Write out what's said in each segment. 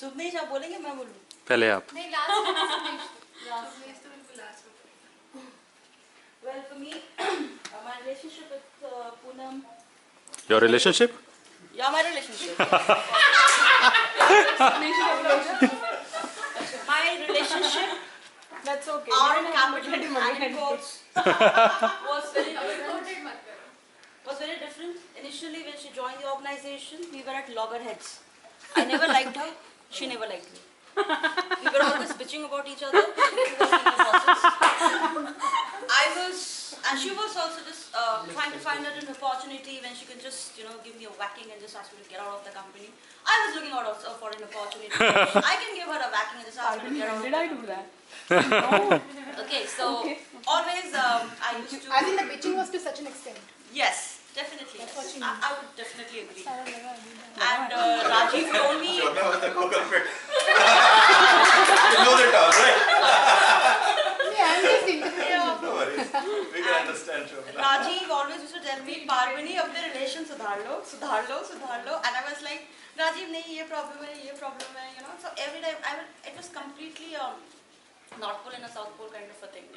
सुबनेश आप बोलेंगे मैं बोलूँ? पहले आप. नहीं लास्ट सुबनेश तो बिल्कुल लास्ट में. Well, for me, my relationship with Poonam. Your relationship? Yeah, my relationship. My relationship. That's okay. Our capital and course was very different. Initially, when she joined the organization, we were at loggerheads. I never liked her. She never liked me. We were always bitching about each other. And she was also just trying to find out an opportunity when she could just, give me a whacking and just ask me to get out of the company. I was looking out for an opportunity. I can give her a whacking and just ask her to get out of the company. Did I do that? No. Okay, so always I used to. I think the bitching was to such an extent. Yes, definitely. That's Yes. what she I would definitely agree. And Rajiv told me. You know the term, right? Yeah, I'm just interpreting. No worries. We can understand. Rajiv always used to tell me, Parvani, अपने relation सुधार लो. And I was like, Rajiv, नहीं ये problem है, So every time it was completely North Pole and a South Pole kind of a thing,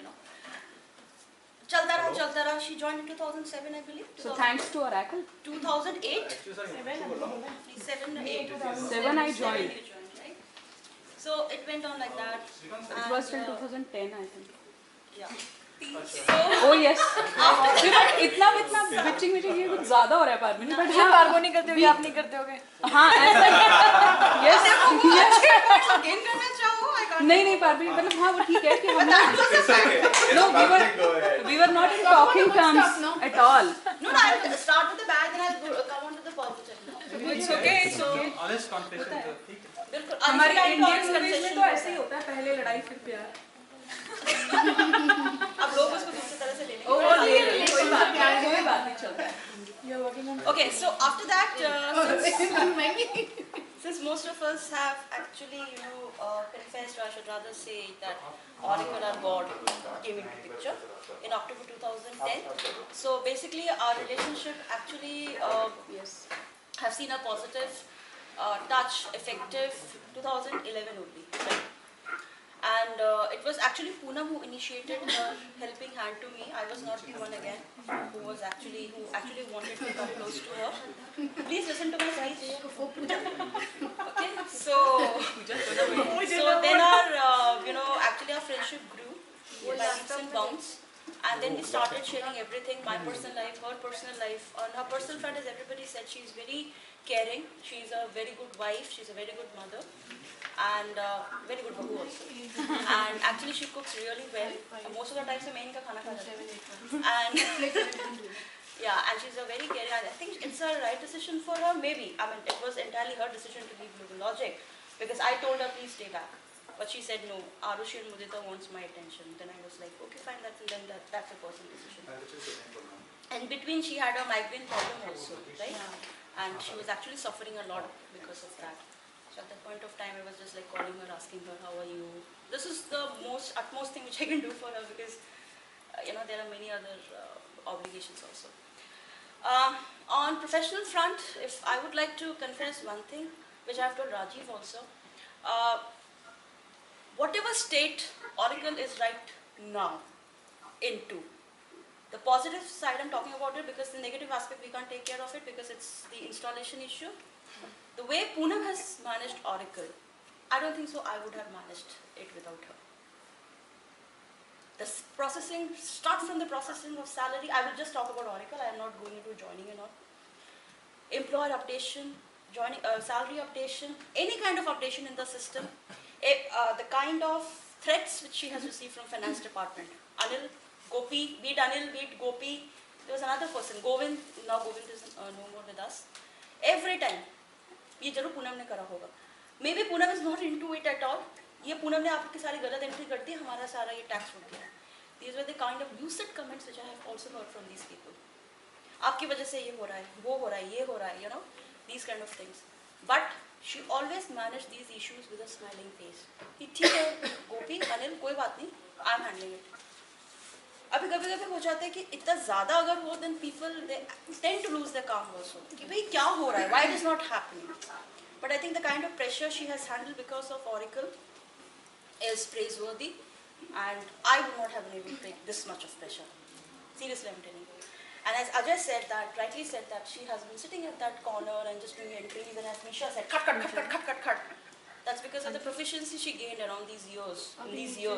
चलता रहा. She joined in 2007, I believe. so thanks to Oracle. 2008. 7 I joined. Right? So it went on like that. It was till 2010, I think. Yeah. Oh yes. But इतना bitching ये कुछ ज़्यादा हो रहा है पार्वनी. But हाँ पार्वो नहीं करते होगे, आप नहीं करते होगे. हाँ ऐसा. Yes. Again करना चाहो? I can't. नहीं पार्वनी मतलब हाँ वो ठीक है कि हम लोग. It's okay. No, Go ahead. we were not in talking terms at all. No, I'll start with the bad, then I'll come on to the positive. It's okay. So honest confession तो ठीक है. बिल्कुल. हमारे Honestly, Indian honest movies में confession तो ऐसे ही होता है, पहले लड़ाई फिर प्यार. अब लोग उसको दूसरी तरह से ले लेंगे. कोई बात नहीं चलता है. Okay, so after that, since most of us have actually, confessed, or I should rather say that Oracle, our God, came into picture in October 2010. So basically, our relationship actually have seen a positive touch, effective 2011 only. Right? And it was actually Poonam who initiated her helping hand to me. I was not the one again who actually wanted to come close to her. Please listen to my speech. Okay, so then our actually our friendship grew by leaps and bounds, and then we started sharing everything, my personal life, her personal life. On her personal front, as everybody said, she's very caring. She's a very good wife. She's a very good mother. And very good babu also. And actually she cooks really well. Most of the time, मैं इनका खाना खाता हूँ. And and she's a very caring. I think it's a right decision for her. Maybe I mean it was entirely her decision to leave Global Logic because I told her please stay back, but she said no. Arushi and Mudita wants my attention. Then I was like okay fine, that's a personal decision. And between she had a migraine problem also, right? And she was actually suffering a lot because of that. So at that point of time, I was just like calling her, asking her, how are you? This is the utmost thing which I can do for her because, there are many other obligations also. On professional front, if I would like to confess one thing, which I have told Rajiv also, whatever state Oracle is right now into, the positive side I'm talking about it because the negative aspect we can't take care of it because it's the installation issue. The way Poonam has managed Oracle, I don't think so I would have managed it without her. Start from the processing of salary. I will just talk about Oracle. I am not going into joining and all. Employer updation, salary updation, any kind of updation in the system. The kind of threats which she has received from finance department. Anil, Gopi, be it Anil, be it Gopi. There was another person, Govind. Now Govind is no more with us. Every time. ये जरूर पूनम ने करा होगा. Maybe Poonam is not into it at all. ये पूनम ने आपकी सारी गलत एंट्री कर दी, हमारा सारा ये टैक्स उठ गया. These were the kind of lucid comments which I have also heard from these people. आपकी वजह से ये हो रहा है, वो हो रहा है, ये हो रहा है, these kind of things. But she always managed these issues with a smiling face. कि ठीक है, गोपी, अनिल, कोई बात नहीं, I'm handling it. अभी कभी-कभी हो जाता है कि इतना ज़्यादा अगर हो, then people they tend to lose their calm also. कि भाई क्या हो रहा है? Why it is not happening? But I think the kind of pressure she has handled because of Oracle is praiseworthy, and I would not have been able to take this much of pressure. Seriously, I'm telling you. And as Ajay said that, rightly said that she has been sitting at that corner and just doing entries, and as Misha said, cut, cut, cut, cut, cut, cut, cut. That's because of the proficiency she gained around these years, Yes. you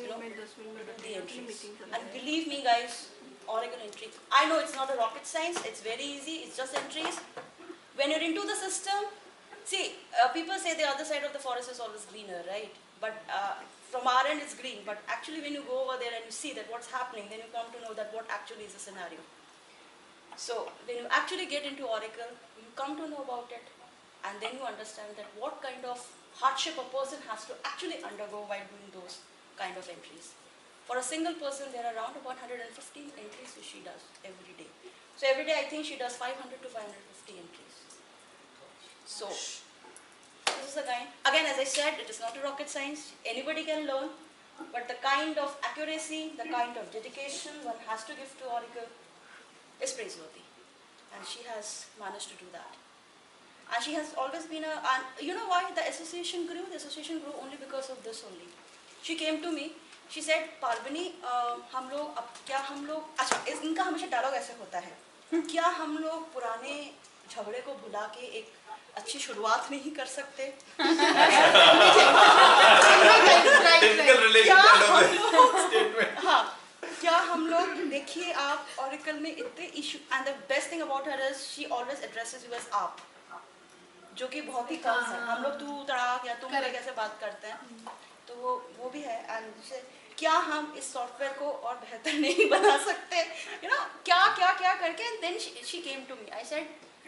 know, to do the entries. And believe me guys, Oracle entry, I know it's not a rocket science, it's very easy, it's just entries. When you're into the system, see, people say the other side of the forest is always greener, right? But from our end it's green, but actually when you go over there and you see that what's happening, then you come to know that what actually is the scenario. So when you actually get into Oracle, you come to know about it, and then you understand that what kind of hardship a person has to actually undergo while doing those kind of entries. For a single person, there are around about 115 entries which she does every day. So every day I think she does 500 to 550 entries. So this is the kind, again as I said, it is not a rocket science, anybody can learn, but the kind of accuracy, the kind of dedication one has to give to Oracle is praiseworthy. And she has managed to do that. And she has always been and you know why the association grew? The association grew only because of this only. She came to me, she said, Parvani, हम लोग अब क्या हम लोग अच्छा इनका हमेशा dialogue ऐसे होता है क्या हम लोग पुराने झगड़े को भुला के एक अच्छी शुरुआत नहीं कर सकते Typical relation kind of statement. हाँ क्या हम लोग देखिए आप Oracle में इतने issue and the best thing about her is she always addresses you as आप जो कि बहुत ही कम है हम लोग तू तड़ाक या तुम कैसे बात करते हैं तो वो भी है एंड क्या हम इस सॉफ्टवेयर को और बेहतर नहीं बना सकते यू नो क्या करके and then she came to me I said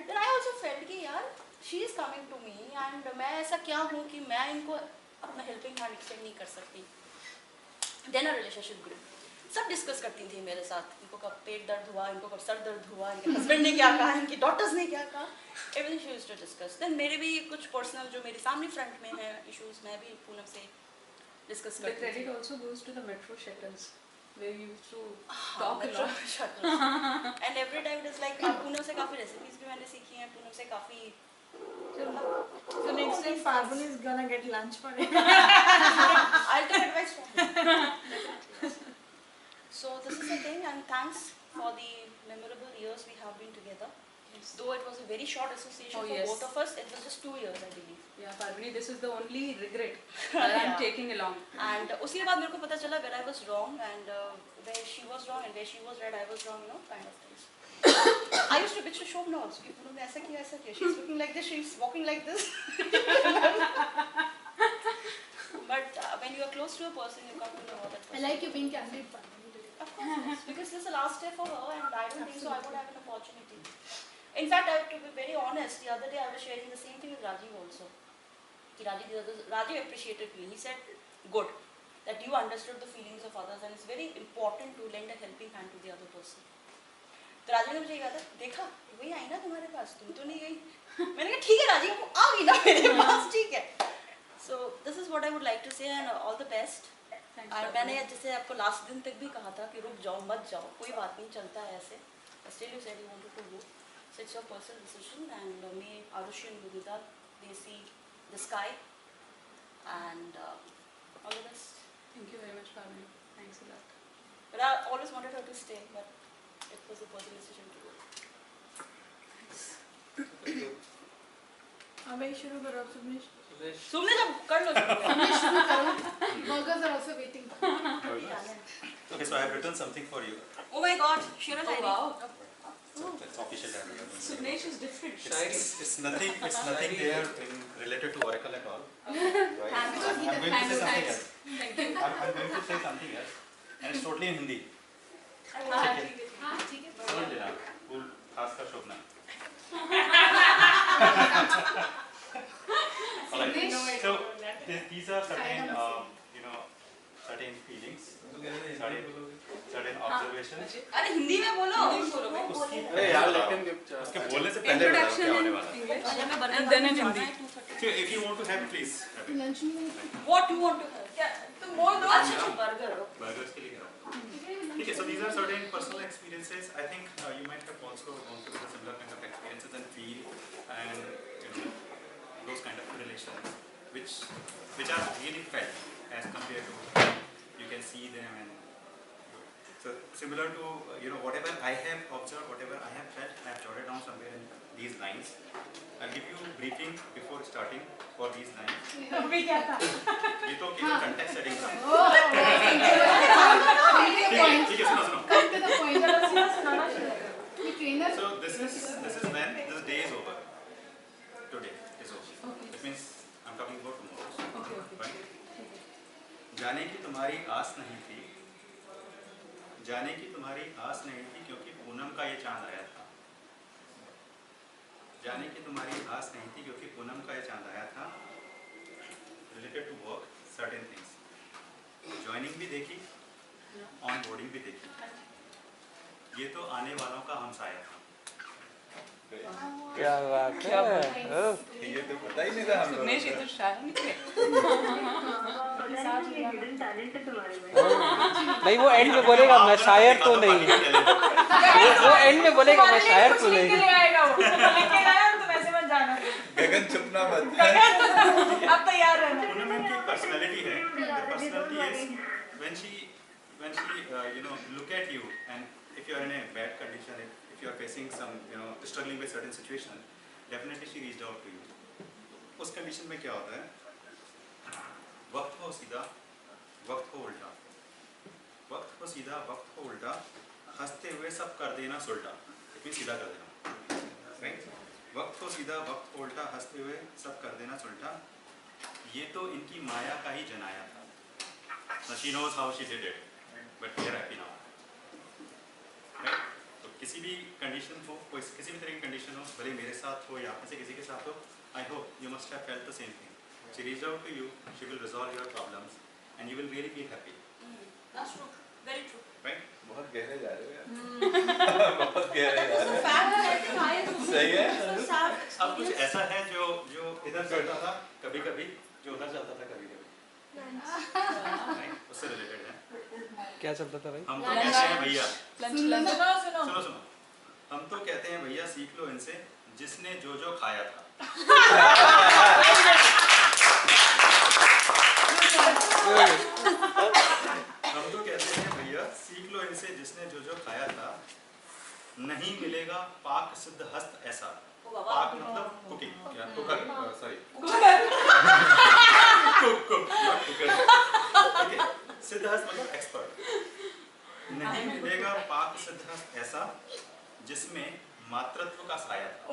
then I also felt कि यार she is coming to me and मैं ऐसा क्या हूँ कि मैं इनको अपना हेल्पिंग हैंड एक्सटेंड नहीं कर सकती देन अ रिलेशनशिप ग्रुप सब डिस्कस करती थी मेरे साथ इनको कब पेट दर्द हुआ इनको कब सर दर्द हुआ इनके हस्बैंड ने क्या कहा इनकी डॉटर्स ने क्या कहा everything she used to discuss then मेरे भी कुछ पर्सनल जो मेरी फैमिली फ्रंट में है इश्यूज मैं भी पूनम से डिस्कस The करती थी credit also goes to the metro shuttles, where you used to talk a lot. And every time it is like Poonam से काफी रेसिपीज भी मैंने सीखी हैं पूनम से काफी So next time Parvani is gonna get lunch for it. I'll take advice from her. So this is the thing, and thanks for the memorable years we have been together. Though it was a very short association Oh, for yes. both of us, it was just 2 years, I believe. Yeah, Parvani, this is the only regret that I'm Yeah. taking along. And उसके बाद मेरे को पता चला where I was wrong and where she was wrong and where she was right, I was wrong, you know, kind of things. I used to bitch to Shobna also. कि उन्होंने ऐसा किया. She's looking like this, she's walking like this. But when you are close to a person, you come to know that person. I like you being candid, Parvani. Of course, yes, because this is the last day for her, and I don't think so. I would have an opportunity. In fact, I have to be very honest. The other day, I was sharing the same thing with Rajiv also. Rajiv appreciated me. He said, "Good, that you understood the feelings of others, and it's very important to lend a helping hand to the other person." तो राजीव ने मुझे कहा था देखा वही आई ना तुम्हारे पास तुम तो नहीं गई मैंने कहा ठीक है राजीव वो आ गई ना मेरे पास ठीक है so this is what I would like to say and all the best और मैंने जैसे आपको लास्ट दिन तक भी कहा था कि रुक जाओ मत जाओ कोई बात नहीं चलता है ऐसे still you said you wanted to go so it's your personal decision and may Arushi and Vidita they see the sky and all the best Thank you very much, Parvani. Thanks a lot. but I always wanted her to stay but it was a personal decision to go अब ये शुरू करो अब सुबह सुनने जब कर लो शुरू करो burgers are also waiting. Okay, so I have written something for you. Oh my god, Shira Oh, Diary. wow. So it's official diary. Subnesh is different. It's nothing there related to Oracle at all. Right? Thanks. I'm going to say something Thanks. else. Thank you. I'm going to say something else, and it's totally in Hindi. हाँ ठीक है समझ लेना, full खासकर शोभना. Alright. So these are certain, certain feelings, certain observations. अरे हिंदी में बोलो अरे यार लेकिन उसके बोलने से पहले बताओ क्या होने वाला है. English and then in Hindi. So if you want to have, please. lunch में what you want to have क्या तुम बोल दो अच्छा बर्गर Burgers के लिए करा. Okay, so these are certain personal experiences. I think you might have also gone through the similar kind of experiences and feel, and those kind of relations, which are really felt as compared to you can see them. And so similar to whatever I have observed, whatever I have felt, I have jotted down somewhere in these lines. I'll give you briefing before starting for these lines. अभी क्या था? ये तो केवल context setting था। ठीक है, सुनो। So this is when this day is over. Today is over. It means I'm talking about tomorrow. Right? जाने की तुम्हारी आस नहीं थी, क्योंकि पूनम का ये चांद आया था। जाने की तुम्हारी आस नहीं थी, क्योंकि पूनम का ये चांद आया था। Related to work, certain things. Joining भी देखी, onboarding भी देखी। ये तो आने वालों का हमसाया था। क्या बात है, ये तो पता ही नहीं था हम लोगों सुनेश ये तो शायर निकले। नहीं, वो एंड में बोलेगा मैं शायर तो नहीं, वो एंड में बोलेगा मैं शायर तो नहीं। गगन चुपना मत, अब तैयार रहना। पूनम की पर्सनालिटी है, personality is when she look at you, and if you are in a bad condition, if you are facing some struggling with certain situation, definitely she reached out to you. उस condition में क्या होता है, वक्त हो सीधा, वक्त हो उल्टा, वक्त हो सीधा, वक्त हो उल्टा, हंसते हुए सब कर देना सुल्टा। इतनी सीधा कर देना, राइट? वक्त हो सीधा, वक्त हो उल्टा, हंसते हुए सब कर देना सुल्टा। ये तो इनकी माया का ही जनाया था। Now she knows how she did it, but we are happy now. Right? तो किसी भी कंडीशन हो, किसी भी तरह की कंडीशन हो, भले मेरे साथ हो या आप में से किसी के साथ हो, I hope you must have felt the same thing. She reached out to you, she will resolve your problems, and you will really feel happy. That's true. Very true. Right? बहुत गहरे जा रहे हो यार, बहुत गहरे जा रहे हो। सही है। अब कुछ ऐसा है जो इधर चलता था कभी कभी, जो उधर चलता था कभी कभी, उससे रिलेटेड है। क्या चलता था भाई? हम तो कहते हैं भैया, सुनो सुनो, हम तो कहते हैं भैया सीख लो इनसे, जिसने जो खाया था। हम तो कहते हैं भैया सीख लो इनसे, जिसने जो खाया था। नहीं मिलेगा पाक सिद्ध हस्त ऐसा। पाक मतलब कुकिंग, या कुकर, सॉरी कुकर, ठीक है। सिद्ध हस्त मतलब एक्सपर्ट। नहीं मिलेगा पाक सिद्ध हस्त ऐसा, जिसमें मातृत्व का साया था।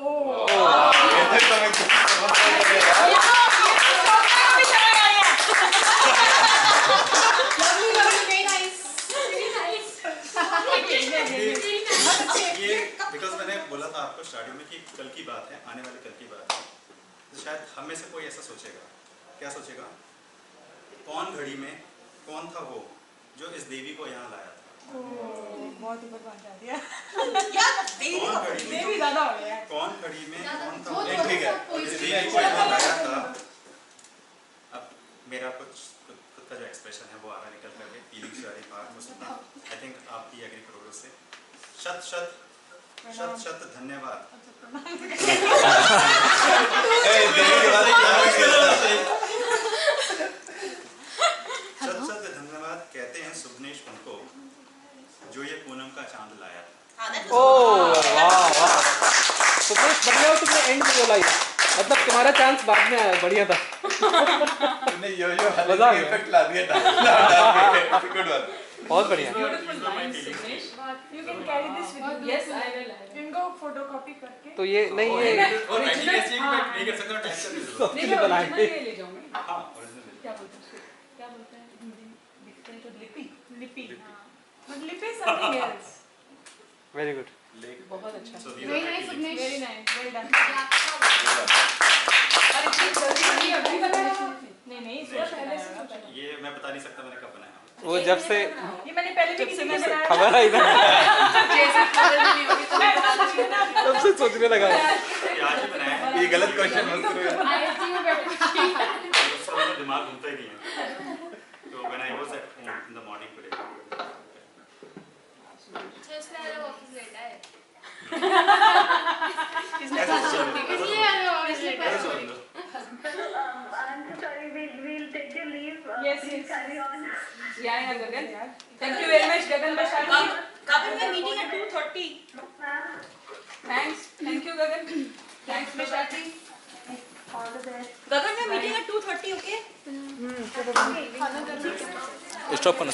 ये बिकॉज मैंने बोला था आपको स्टार्टिंग में कि कल की बात है, आने वाले कल की बात है, तो शायद हम में से कोई ऐसा सोचेगा, क्या सोचेगा, कौन घड़ी में कौन था वो जो इस देवी को यहाँ लाया था। बहुत ऊपर पहुंचा दिया। कौन घड़ी में ज्यादा हो गया। कौन घड़ी में कौन था वो इस देवी को यहाँ लाया था। अब मेरा कुछ खुद का जो एक्सप्रेशन है वो आ रहा निकल करके, फीलिंग्स आ रही बाहर मुझसे। आई थिंक आप भी एग्री करोगे उससे। शत शत शत शत धन्यवाद। शत शत धन्यवाद कहते हैं सुबनेश उनको, जो ये पूनम का चांद लाया था। ओह वाह वाह, सुबनेश बढ़िया हो तुमने एंड में बोला ये, मतलब तुम्हारा चांस बाद में आया, बढ़िया था। तुमने यो मजा इफेक्ट ला दिया, गुड वन, बहुत बढ़िया। You can carry this with you. Yes, I will. इनको फोटोकॉपी करके। तो ये नहीं, ये और original नहीं कर सकता, टाइप कर दीजिए। नहीं मैं original ये ले जाऊंगी। हाँ, original। क्या बोलते हैं हिंदी लिखते हैं तो लिपि। लिपि। But लिपि is something else. Very good. बहुत अच्छा। So these Very are my nice, feelings. Very nice. Well done. और इतनी जल्दी नहीं अभी बनाया। नहीं इसको पहले से सोचा था। ये मैं बता नहीं सकता मैंने कब बनाया। वो जब से ये मैंने पहले भी किसी ने बनाया। खबर आई ना, जैसे खबर नहीं होगी तो तब से सोचने लगा। ये आज ही बनाया है। ये गलत क्वेश्चन मत करो यार। दूसरा मेरा दिमाग घूमता ही नहीं है। तो when I was at home in the morning today, इसलिए ऐसा चल रहा है। Yes, yes. Yeah, Gagan. Thank you very much, Gagan Bashani. Gagan, we are meeting at 2:30. Thanks. Thank you, Gagan. Thanks, Bashani. Gagan, we are meeting at 2:30, okay? Stop करना